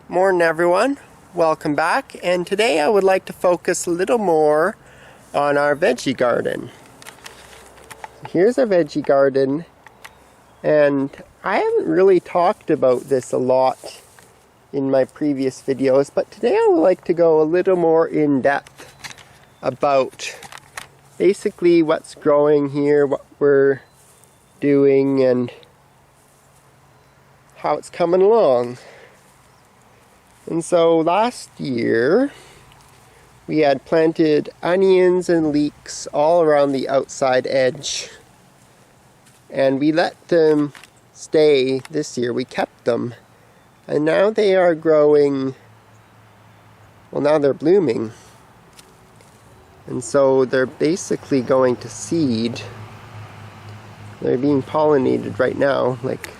Morning everyone, welcome back, and today I would like to focus a little more on our veggie garden. Here's our veggie garden, and I haven't really talked about this a lot in my previous videos, but today I would like to go a little more in depth about basically what's growing here, what we're doing, and how it's coming along. And so last year we had planted onions and leeks all around the outside edge, and we let them stay this year. We kept them, and now they are growing. Well, now they're blooming, and so they're basically going to seed. They're being pollinated right now. Like,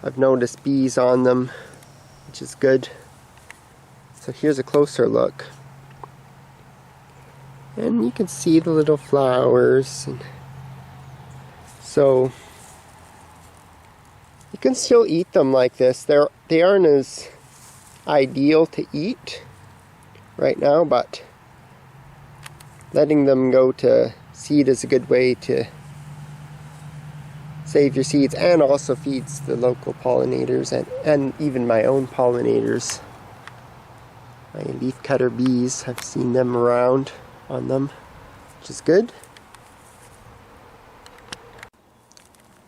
I've noticed bees on them, which is good. So here's a closer look, and you can see the little flowers. And so you can still eat them like this. They aren't as ideal to eat right now, but letting them go to seed is a good way to save your seeds, and also feeds the local pollinators and even my own pollinators. My leafcutter bees, I've seen them around on them, which is good.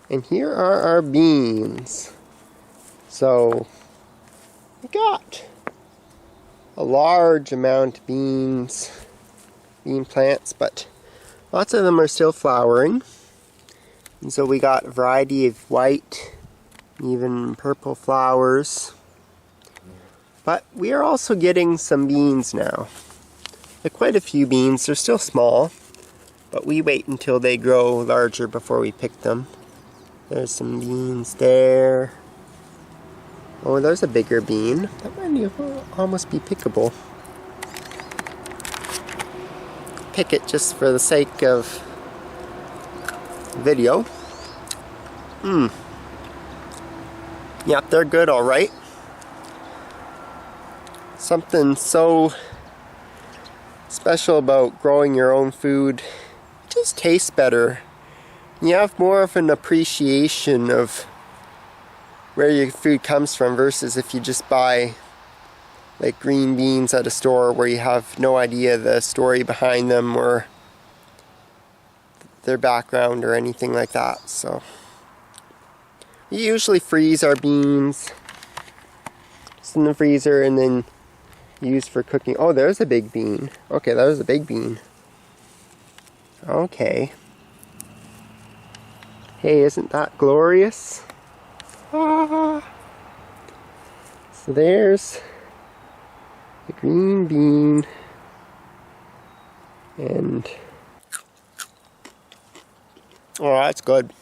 And here are our beans. So we got a large amount of bean plants, but lots of them are still flowering. And so we got a variety of white, even purple flowers. But we are also getting some beans now. Like, quite a few beans. They're still small, but we wait until they grow larger before we pick them. There's some beans there. Oh, there's a bigger bean. That might almost be pickable. Pick it just for the sake of video. Yep, they're good, all right. Something so special about growing your own food. It just tastes better. You have more of an appreciation of where your food comes from versus if you just buy like green beans at a store where you have no idea the story behind them or their background or anything like that. So we usually freeze our beans just in the freezer and then use for cooking. Oh, there's a big bean. Okay, that was a big bean. Okay. Hey, isn't that glorious? Ah. So there's the green bean, and oh, that's good.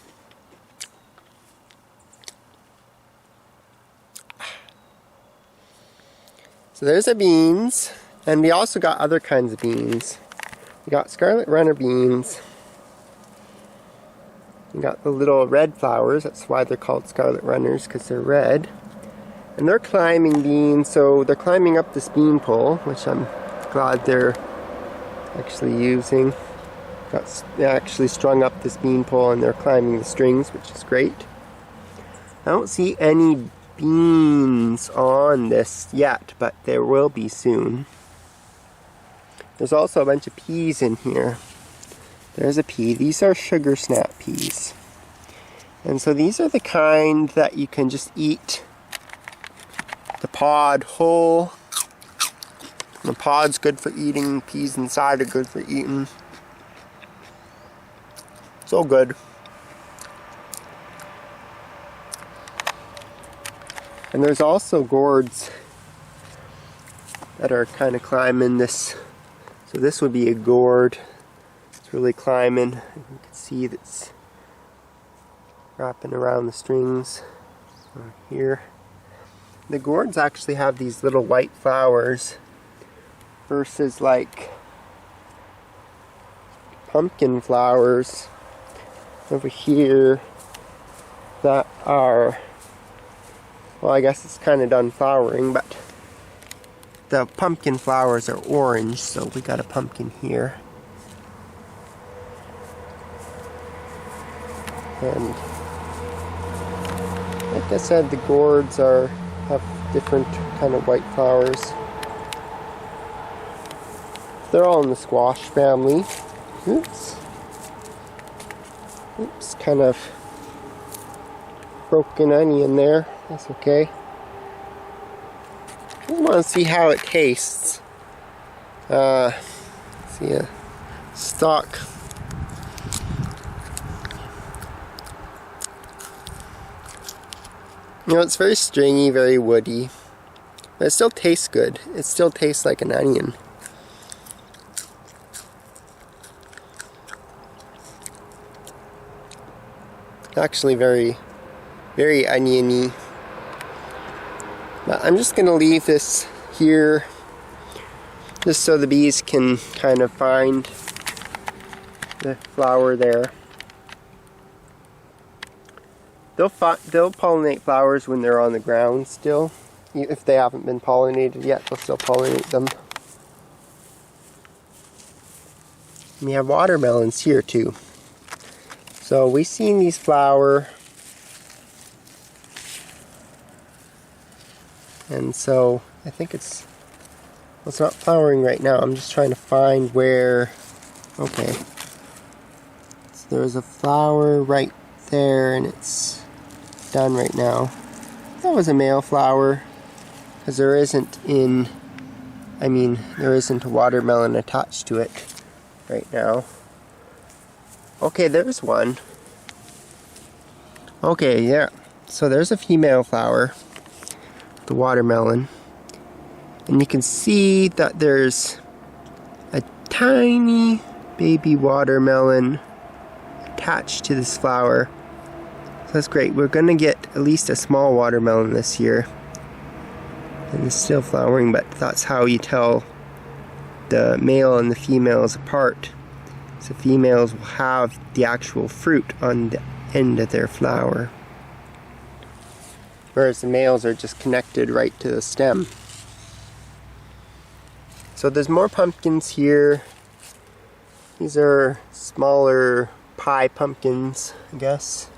So there's the beans, and we also got other kinds of beans. We got scarlet runner beans. We got the little red flowers. That's why they're called scarlet runners, because they're red. And they're climbing beans, so they're climbing up this bean pole, which I'm glad they're actually using. They actually strung up this bean pole and they're climbing the strings, which is great. I don't see any beans on this yet, but there will be soon. There's also a bunch of peas in here. There's a pea. These are sugar snap peas. And so these are the kind that you can just eat the pod whole. The pod's good for eating. Peas inside are good for eating. So good. And there's also gourds that are kind of climbing this. So this would be a gourd. It's really climbing. You can see that's wrapping around the strings here. The gourds actually have these little white flowers versus like pumpkin flowers over here that are well, I guess it's kind of done flowering, but the pumpkin flowers are orange, so we got a pumpkin here. And like I said, the gourds have different kind of white flowers. They're all in the squash family. Oops. Oops, kind of broken onion there. That's okay. I want to see how it tastes. See a stalk. You know, it's very stringy, very woody, but it still tastes good. It still tastes like an onion. Actually very, very oniony. But I'm just going to leave this here just so the bees can kind of find the flower there. They'll pollinate flowers when they're on the ground still. If they haven't been pollinated yet, they'll still pollinate them. And we have watermelons here too. So we've seen these flower. And so I think it's not flowering right now. I'm just trying to find where. Okay. So there's a flower right there, and it's done right now. That was a male flower, because there isn't a watermelon attached to it right now. Okay, there's one. Okay, yeah. So there's a female flower, the watermelon. And you can see that there's a tiny baby watermelon attached to this flower. So that's great. We're going to get at least a small watermelon this year. And it's still flowering, but that's how you tell the male and the females apart. So females will have the actual fruit on the end of their flower, whereas the males are just connected right to the stem. So there's more pumpkins here. These are smaller pie pumpkins, I guess.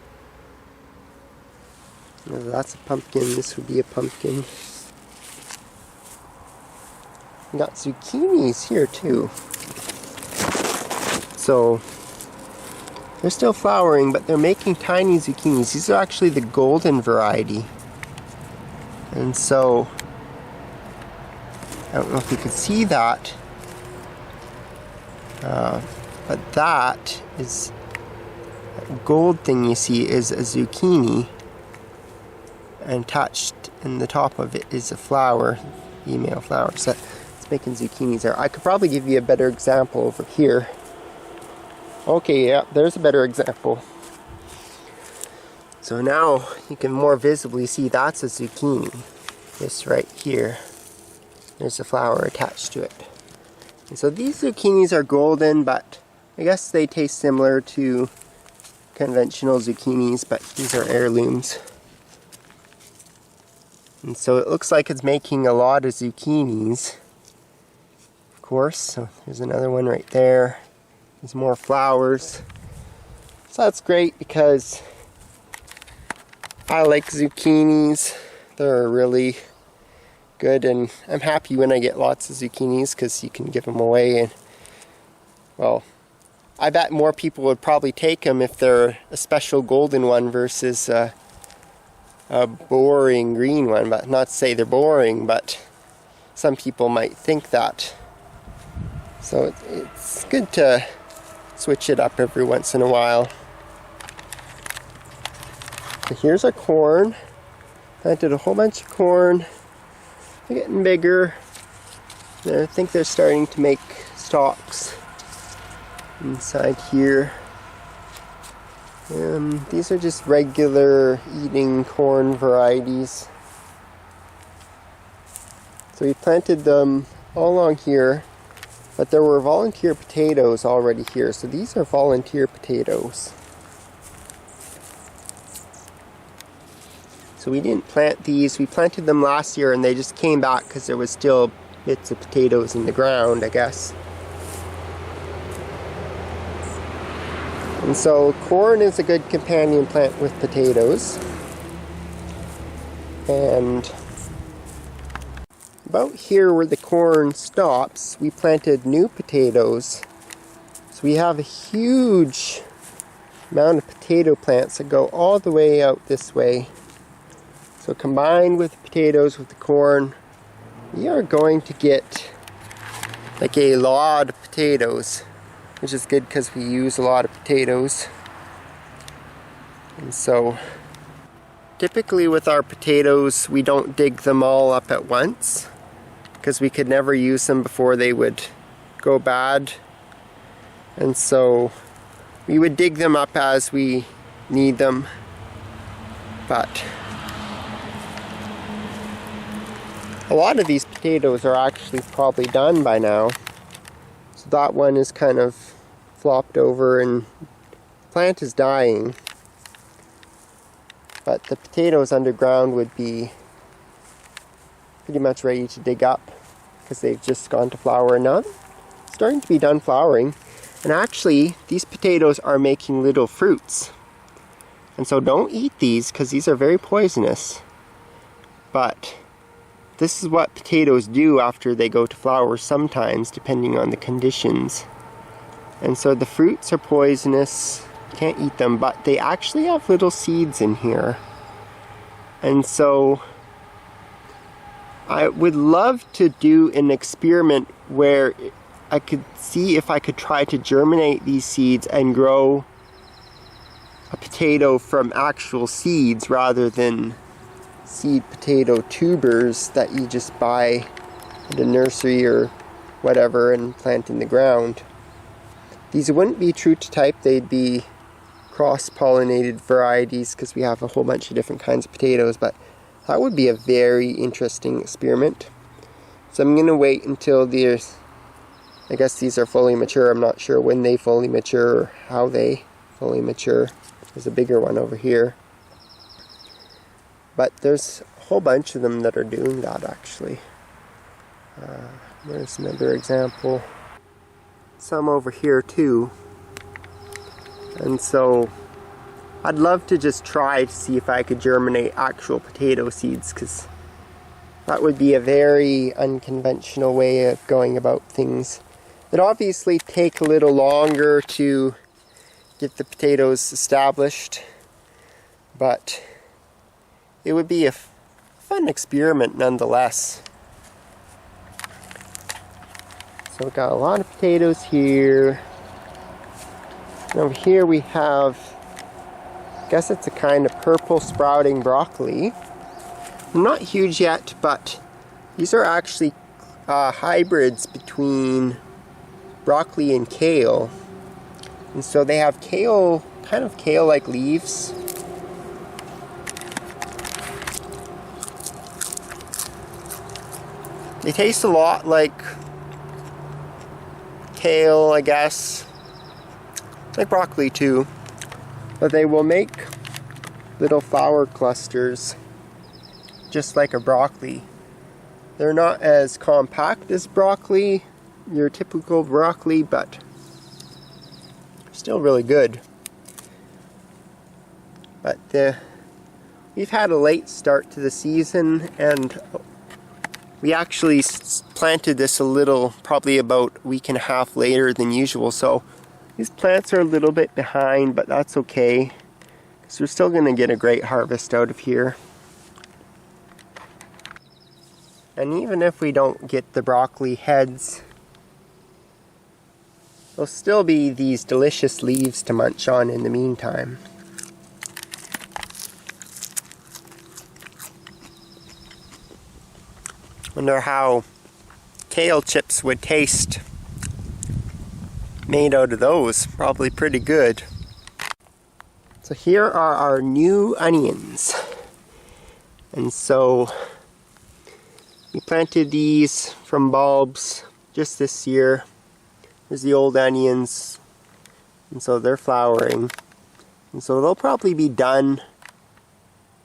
That's a pumpkin. This would be a pumpkin. We got zucchinis here too. So they're still flowering, but they're making tiny zucchinis. These are actually the golden variety. And so I don't know if you can see that, but that gold thing you see is a zucchini, and attached in the top of it is a flower, female flower. So it's making zucchinis there. I could probably give you a better example over here. Okay, yeah, there's a better example. So now you can more visibly see that's a zucchini. This right here. There's a flower attached to it. And so these zucchinis are golden, but I guess they taste similar to conventional zucchinis, but these are heirlooms. And so it looks like it's making a lot of zucchinis, of course. So there's another one right there. There's more flowers. So that's great because I like zucchinis. They're really good, and I'm happy when I get lots of zucchinis because you can give them away. And well, I bet more people would probably take them if they're a special golden one versus a boring green one. But not to say they're boring, but some people might think that. So it's good to switch it up every once in a while. So here's our corn. Planted a whole bunch of corn. They're getting bigger. I think they're starting to make stalks inside here. These are just regular eating corn varieties. So we planted them all along here, but there were volunteer potatoes already here. So these are volunteer potatoes. So we didn't plant these. We planted them last year and they just came back because there was still bits of potatoes in the ground, I guess. And so corn is a good companion plant with potatoes. And about here where the corn stops, we planted new potatoes. So we have a huge amount of potato plants that go all the way out this way. So combined with the potatoes, with the corn, we are going to get like a lot of potatoes, which is good because we use a lot of potatoes. And so typically with our potatoes, we don't dig them all up at once because we could never use them before they would go bad. And so we would dig them up as we need them. But a lot of these potatoes are actually probably done by now. So that one is kind of flopped over and the plant is dying. But the potatoes underground would be pretty much ready to dig up because they've just gone to flower. And now they're starting to be done flowering. And actually, these potatoes are making little fruits. And so don't eat these because these are very poisonous. But this is what potatoes do after they go to flower sometimes, depending on the conditions. And so the fruits are poisonous, can't eat them, but they actually have little seeds in here. And so I would love to do an experiment where I could see if I could try to germinate these seeds and grow a potato from actual seeds rather than seed potato tubers that you just buy at a nursery or whatever and plant in the ground. These wouldn't be true to type, they'd be cross-pollinated varieties because we have a whole bunch of different kinds of potatoes, but that would be a very interesting experiment. So I'm going to wait until there's, I guess these are fully mature. I'm not sure when they fully mature or how they fully mature. There's a bigger one over here. But there's a whole bunch of them that are doing that actually. There's another example. Some over here too. And so I'd love to just try to see if I could germinate actual potato seeds, because that would be a very unconventional way of going about things. It obviously take a little longer to get the potatoes established, but it would be a fun experiment nonetheless. So we've got a lot of potatoes here. And over here we have, I guess it's a kind of purple sprouting broccoli. Not huge yet, but these are actually hybrids between broccoli and kale. And so they have kale, kind of kale-like leaves. They taste a lot like kale, I guess. Like broccoli too. But they will make little flower clusters just like a broccoli. They're not as compact as broccoli, your typical broccoli, but still really good. But we've had a late start to the season, and we actually planted this a little, probably about a week and a half later than usual, so these plants are a little bit behind, but that's okay, because we're still going to get a great harvest out of here. And even if we don't get the broccoli heads, there'll still be these delicious leaves to munch on in the meantime. Wonder how kale chips would taste made out of those. Probably pretty good. So here are our new onions. And so we planted these from bulbs just this year. There's the old onions, and so they're flowering. And so they'll probably be done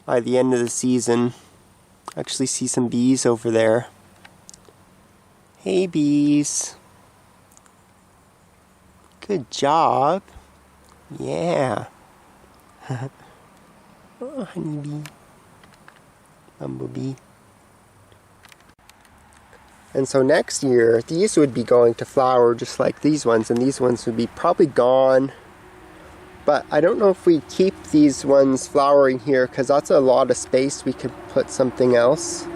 by the end of the season. Actually see some bees over there. Hey bees. Good job. Yeah. Oh, honeybee. Bumblebee. And so next year, these would be going to flower just like these ones, and these ones would be probably gone. But I don't know if we keep these ones flowering here, because that's a lot of space. We could put something else.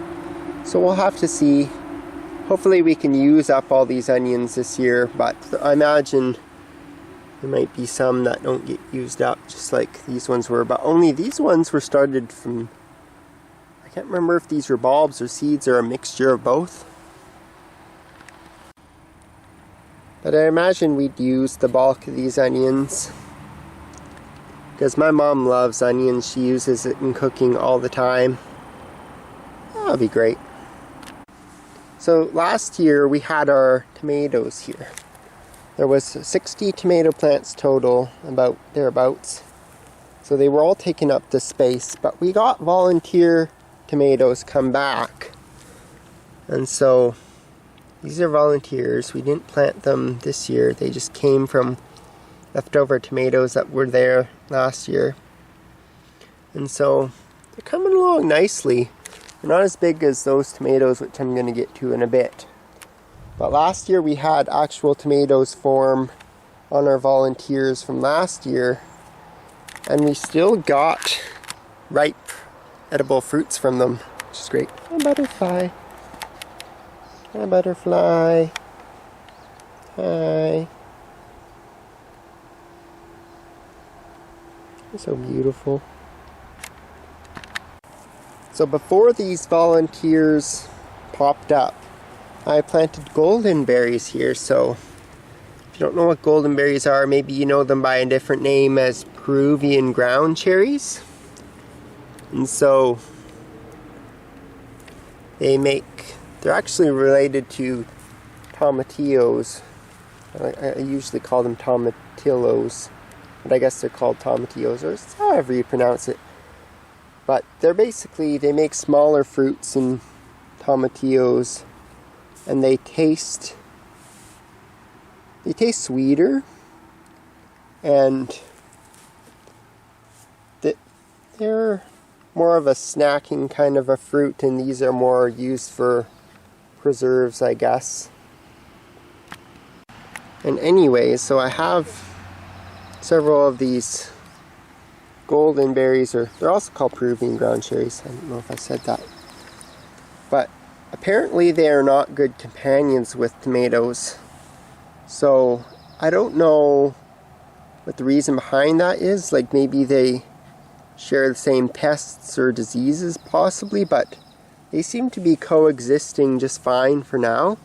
So we'll have to see. Hopefully we can use up all these onions this year, but I imagine there might be some that don't get used up, just like these ones were. But only these ones were started from, I can't remember if these were bulbs or seeds or a mixture of both. But I imagine we'd use the bulk of these onions, because my mom loves onions. She uses it in cooking all the time. That'll be great. So last year we had our tomatoes here. There was 60 tomato plants total, about thereabouts. So they were all taking up the space, but we got volunteer tomatoes come back. And so these are volunteers. We didn't plant them this year. They just came from leftover tomatoes that were there last year. And so they're coming along nicely. They're not as big as those tomatoes, which I'm going to get to in a bit. But last year we had actual tomatoes form on our volunteers from last year. And we still got ripe, edible fruits from them, which is great. A butterfly. Hi, butterfly. Hi. You're so beautiful. So before these volunteers popped up, I planted golden berries here. So if you don't know what golden berries are, maybe you know them by a different name as Peruvian ground cherries. And so they're actually related to tomatillos. I usually call them tomatillos, but I guess they're called tomatillos, or however you pronounce it. But they're basically, they make smaller fruits in tomatillos, and they taste sweeter, and they're more of a snacking kind of a fruit, and these are more used for preserves, I guess. And anyway, so I have several of these golden berries, or they're also called Peruvian ground cherries. I don't know if I said that. But apparently they are not good companions with tomatoes. So I don't know what the reason behind that is. Like maybe they share the same pests or diseases possibly, but they seem to be coexisting just fine for now.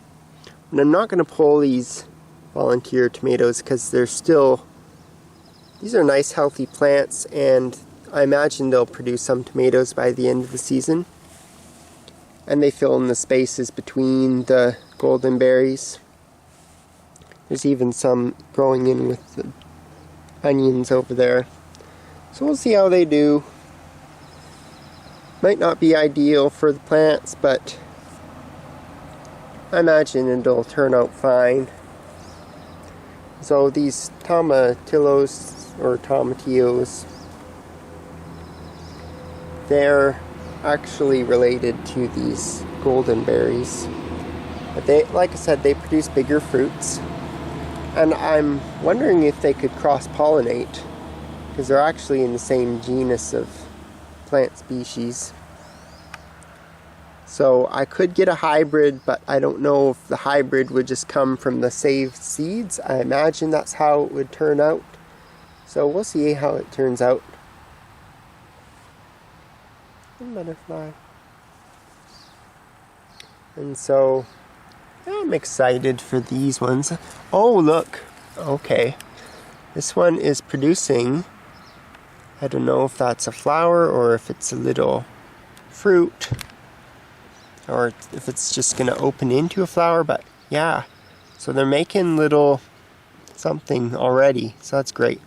And I'm not going to pull these volunteer tomatoes because these are nice healthy plants, and I imagine they'll produce some tomatoes by the end of the season. And they fill in the spaces between the golden berries. There's even some growing in with the onions over there. So we'll see how they do. Might not be ideal for the plants, but I imagine it'll turn out fine. So these tomatillos, or tomatillos, they're actually related to these golden berries. But they, like I said, they produce bigger fruits. And I'm wondering if they could cross-pollinate, because they're actually in the same genus of plant species. So I could get a hybrid, but I don't know if the hybrid would just come from the saved seeds. I imagine that's how it would turn out. So we'll see how it turns out. Butterfly. And so I'm excited for these ones. Oh, look. Okay. This one is producing. I don't know if that's a flower or if it's a little fruit, or if it's just going to open into a flower, but yeah. So they're making little something already, so that's great.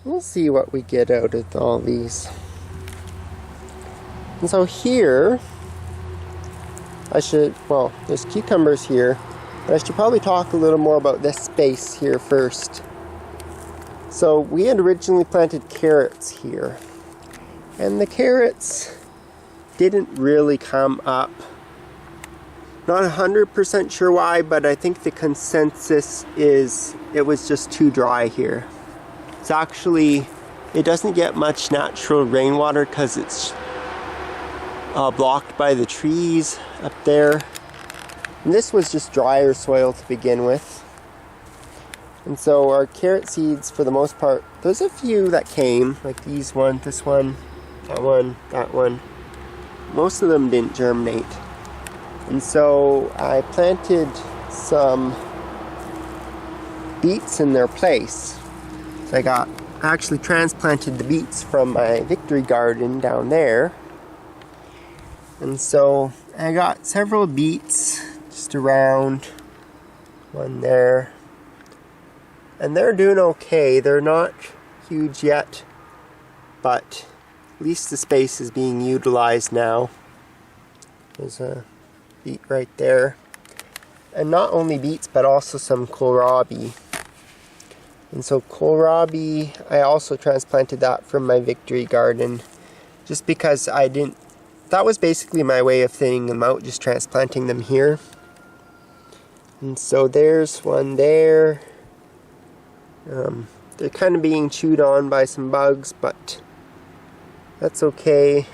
We'll see what we get out of all these. And so here, there's cucumbers here, but I should probably talk a little more about this space here first. So we had originally planted carrots here, and the carrots didn't really come up. Not 100% sure why, but I think the consensus is it was just too dry here. It's actually, it doesn't get much natural rainwater because it's blocked by the trees up there. And this was just drier soil to begin with. And so our carrot seeds, for the most part, there's a few that came, like these one, this one, that one, that one. Most of them didn't germinate. And so I planted some beets in their place. So I actually transplanted the beets from my Victory garden down there. And so I got several beets just around, one there. And they're doing okay. They're not huge yet, but at least the space is being utilized now. There's a beet right there. And not only beets, but also some kohlrabi. And so kohlrabi, I also transplanted that from my Victory garden, just because that was basically my way of thinning them out, just transplanting them here. And so there's one there. They're kind of being chewed on by some bugs, but that's okay.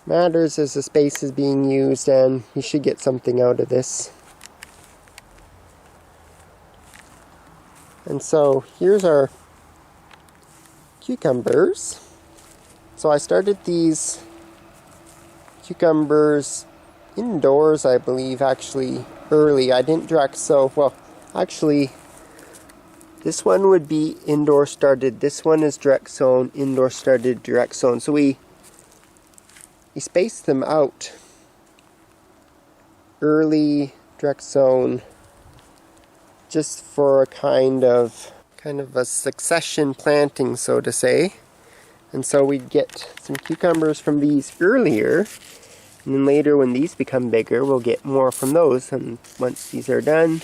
Matters is the space is being used, and you should get something out of this. And so here's our cucumbers. So I started these cucumbers indoors, I believe, actually early. I didn't direct sow. Well, actually, this one would be indoor started. This one is direct sown, indoor started, direct sown. So we spaced them out. Early, direct sown, just for a kind of a succession planting, so to say. And so we'd get some cucumbers from these earlier, and then later when these become bigger, we'll get more from those. And once these are done,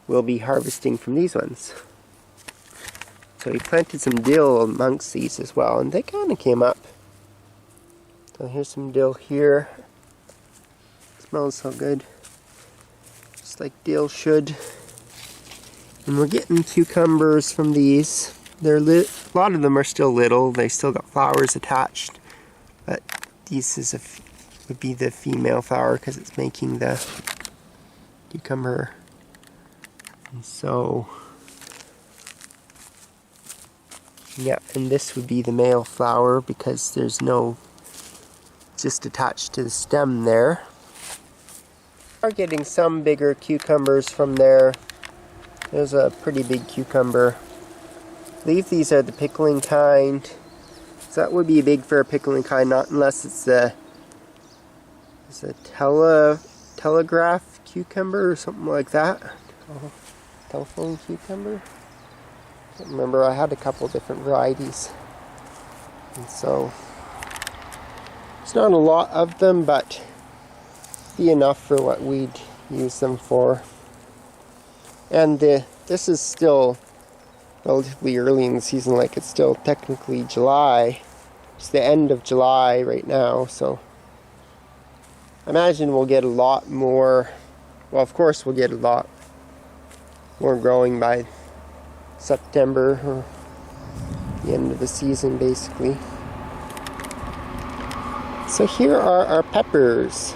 we'll be harvesting from these ones. So we planted some dill amongst these as well, and they kind of came up. So here's some dill here. Smells so good, just like dill should. And we're getting cucumbers from these. A lot of them are still little. They still got flowers attached, but this would be the female flower because it's making the cucumber. And so, yeah, and this would be the male flower because there's no, just attached to the stem there. We're getting some bigger cucumbers from there. There's a pretty big cucumber. I believe these are the pickling kind. So that would be big for a pickling kind, not unless it's a telegraph cucumber or something like that. Telephone cucumber. I can't remember. I had a couple different varieties. And so it's not a lot of them, but be enough for what we'd use them for. And this is still relatively early in the season, like it's still technically July. It's the end of July right now, so I imagine we'll get a lot more. Well, of course we'll get a lot more growing by September, or the end of the season basically. So here are our peppers.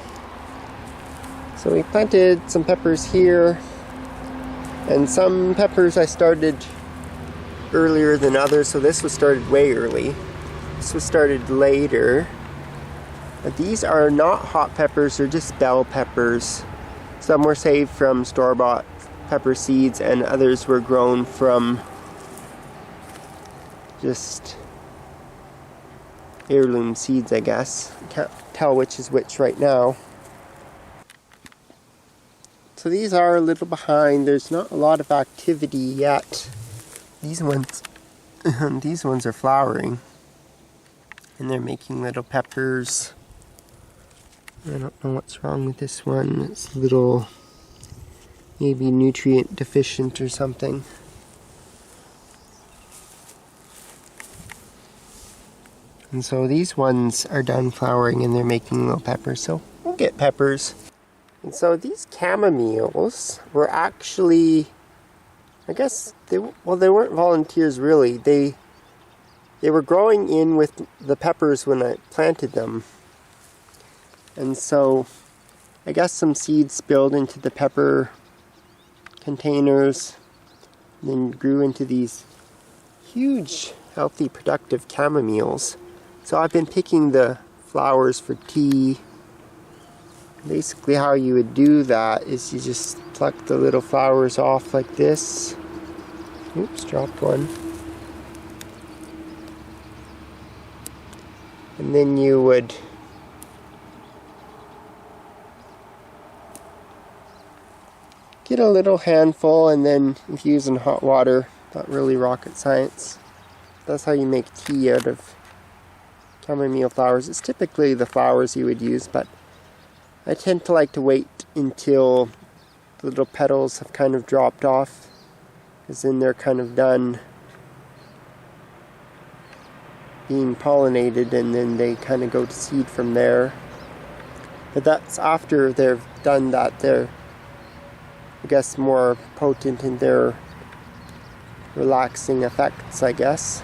So we planted some peppers here, and some peppers I started earlier than others, so this was started way early. This was started later. But these are not hot peppers, they're just bell peppers. Some were saved from store-bought pepper seeds, and others were grown from just heirloom seeds, I guess. I can't tell which is which right now. So these are a little behind. There's not a lot of activity yet these ones, these ones are flowering. And they're making little peppers. I don't know what's wrong with this one. It's a little, maybe nutrient deficient or something. And so these ones are done flowering and they're making little peppers. So we'll get peppers. And so these chamomiles were actually, I guess, they weren't volunteers really. They were growing in with the peppers when I planted them. And so I guess some seeds spilled into the pepper containers and then grew into these huge, healthy, productive chamomiles. So I've been picking the flowers for tea. Basically how you would do that is you just pluck the little flowers off like this. Oops, dropped one. And then you would get a little handful, and then if you're using hot water, not really rocket science. That's how you make tea out of chamomile flowers. It's typically the flowers you would use, but I tend to like to wait until the little petals have kind of dropped off, because then they're kind of done being pollinated, and then they kind of go to seed from there. But that's after they've done that. They're, I guess, more potent in their relaxing effects, I guess.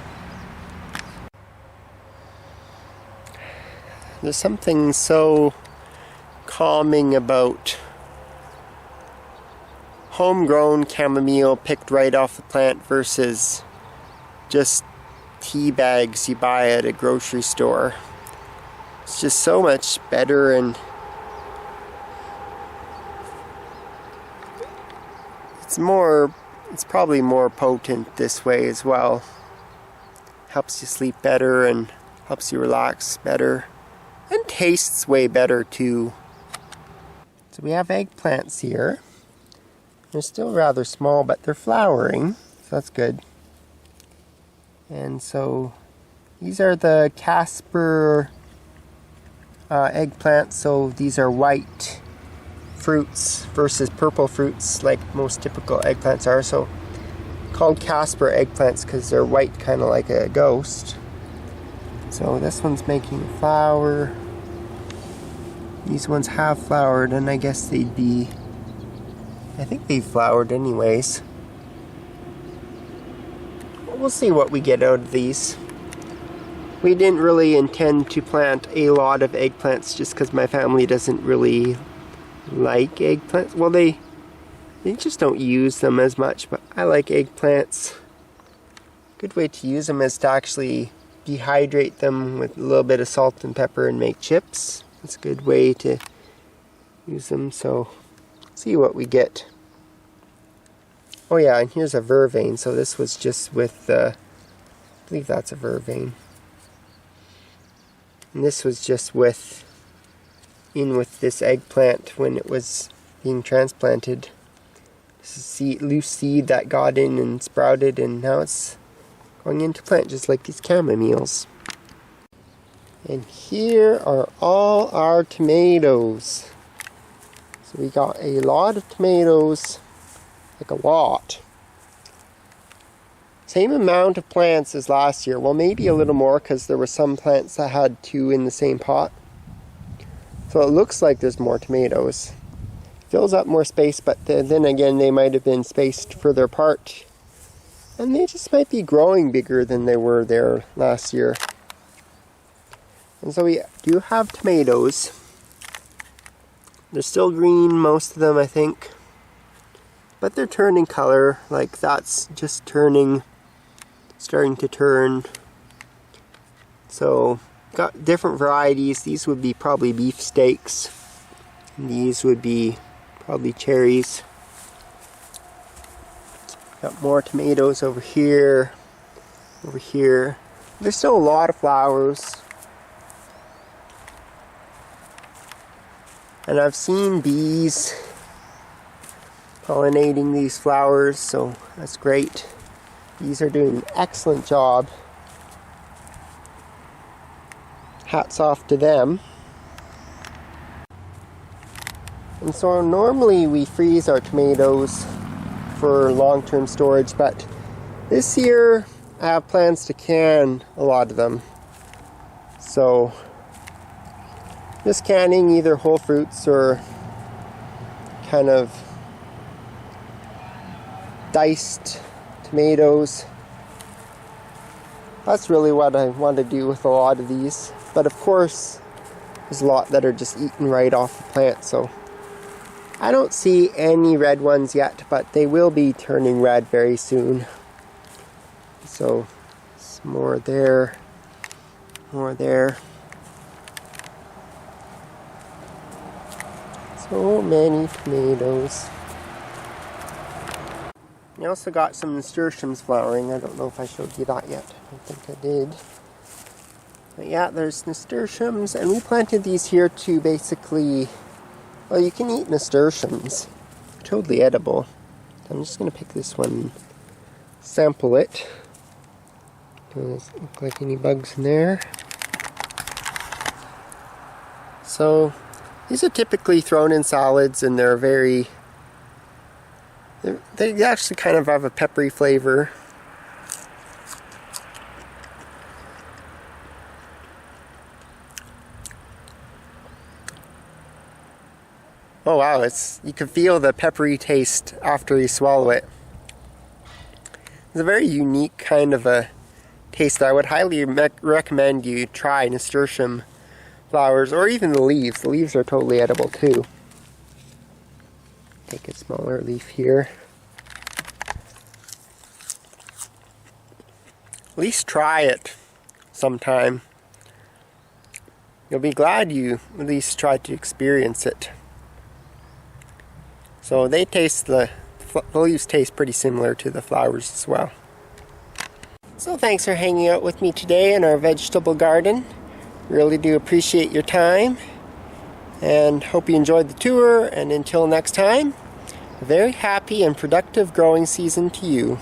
There's something so calming about homegrown chamomile picked right off the plant versus just tea bags you buy at a grocery store. It's just so much better, and it's probably more potent this way as well. Helps you sleep better and helps you relax better, and tastes way better too. So we have eggplants here. They're still rather small, but they're flowering, so that's good. And so these are the Casper eggplants. So these are white fruits versus purple fruits like most typical eggplants are. So called Casper eggplants because they're white, kind of like a ghost. So this one's making a flower. These ones have flowered, and I guess they'd be, I think they've flowered anyways. We'll see what we get out of these. We didn't really intend to plant a lot of eggplants just because my family doesn't really like eggplants. Well, they just don't use them as much, but I like eggplants. Good way to use them is to actually dehydrate them with a little bit of salt and pepper and make chips. It's a good way to use them, so see what we get. Oh yeah, and here's a vervain. So this was just with, I believe that's a vervain. And this was just with this eggplant when it was being transplanted. This is loose seed that got in and sprouted, and now it's going into plant just like these chamomiles. And here are all our tomatoes. So we got a lot of tomatoes. Like a lot. Same amount of plants as last year. Well, maybe a little more because there were some plants that had two in the same pot. So it looks like there's more tomatoes. Fills up more space, but then again, they might have been spaced further apart. And they just might be growing bigger than they were there last year. And so we do have tomatoes. They're still green, most of them, I think. But they're turning color, like that's just starting to turn. So, got different varieties. These would be probably beef steaks. And these would be probably cherries. Got more tomatoes over here. Over here. There's still a lot of flowers. And I've seen bees pollinating these flowers, so that's great. These are doing an excellent job. Hats off to them. And so normally we freeze our tomatoes for long-term storage, but this year I have plans to can a lot of them. So just canning either whole fruits or kind of diced tomatoes. That's really what I want to do with a lot of these. But of course, there's a lot that are just eaten right off the plant, so I don't see any red ones yet, but they will be turning red very soon. So, some more there, more there. So many tomatoes. I also got some nasturtiums flowering. I don't know if I showed you that yet. I don't think I did. But yeah, there's nasturtiums, and we planted these here to basically, well, you can eat nasturtiums. They're totally edible. I'm just going to pick this one, sample it. Doesn't look like any bugs in there. So, these are typically thrown in salads, and they're they actually kind of have a peppery flavor. Oh wow, you can feel the peppery taste after you swallow it. It's a very unique kind of a taste. I would highly recommend you try nasturtium flowers, or even the leaves. The leaves are totally edible too. Take a smaller leaf here. At least try it sometime. You'll be glad you at least tried to experience it. So they taste, the leaves taste pretty similar to the flowers as well. So thanks for hanging out with me today in our vegetable garden. Really do appreciate your time, and hope you enjoyed the tour, and until next time, a very happy and productive growing season to you.